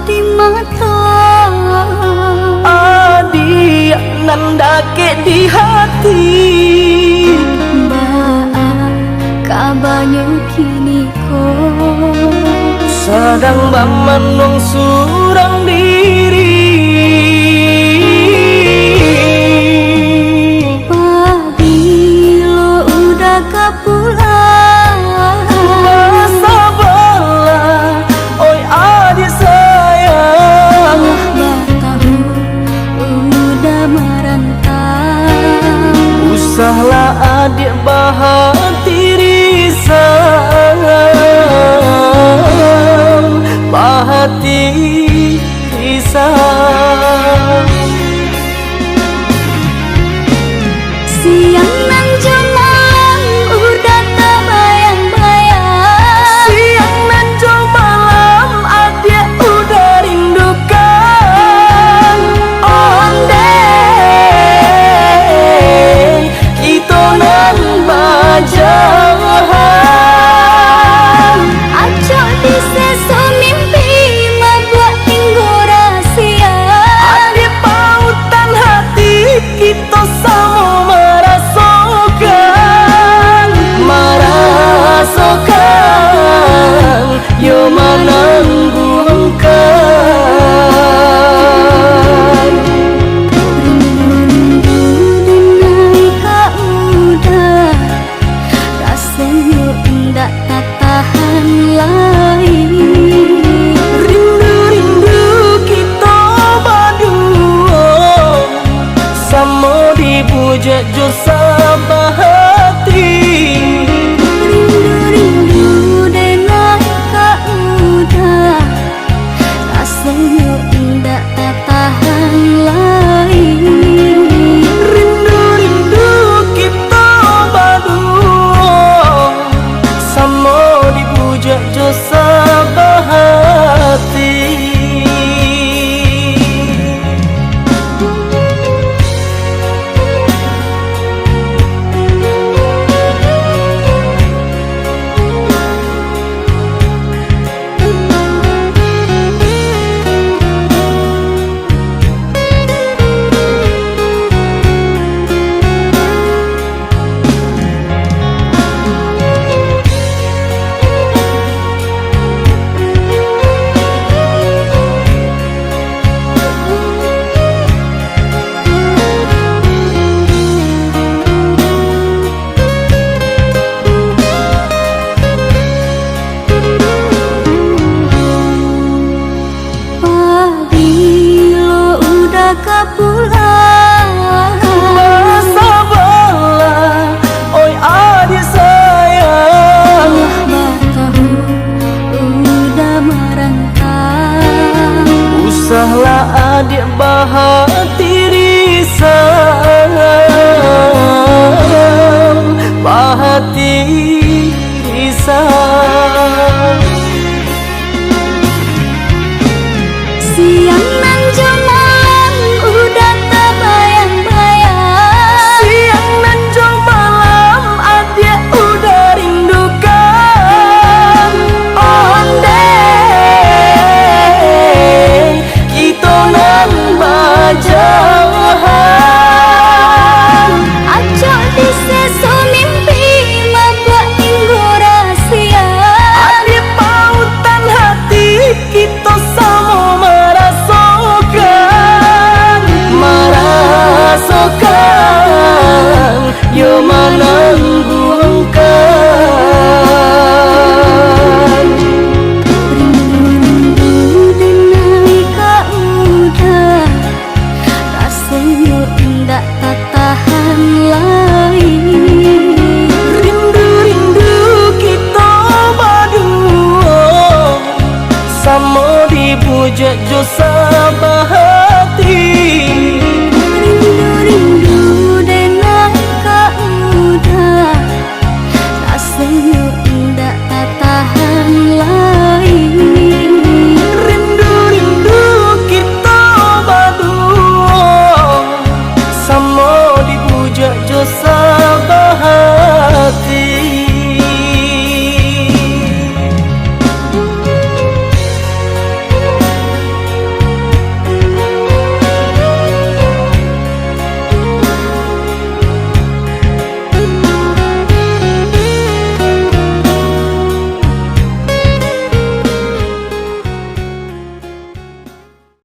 di mata, adi nandake di hati. Mbak kabanya kini ko Sedang bamanung surang diri. Pabilo udah kapulang, Masa bala, oi adik sayang. tahu udah merantau. Usahlah adik bahati risang, bahati risang. Siang nan jemalang udah terbayang-bayang. Siang nan jauh malam adik udah rindukan. Onde itu nan bajahan. Acok di seso mimpi membuat tinggu rahasia. Adik pautan hati kita sama merasakan, yo menanggungkan. Rindu denai kau udah, rasanya ndak tak tahan lagi. Rindu-rindu kita berdua, sama dibujuk jo sabahati. Rindu denai kau udah, rasanya ndak tak tahan lagi. Rindu-rindu kita berdua, sama dibujuk jo sabahati. Pabilo udah kapulang, Masa bala, oi adik sayang. tahu udah merantau. Usahlah adik bahati risang, bahati risang. Siang nan jemalang udah terbayang-bayang. Siang nan jauh malam adik udah rindukan. Onde kita nan bajahan. Acok di seso mimpi membuat tinggu rahasia. Adik pautan hati kita sama merasakan, yo menanggungkan. Rindu denai kau udah, rasanya ndak tak tahan lagi. Rindu-rindu kita berdua, sama dibujuk jo sabah.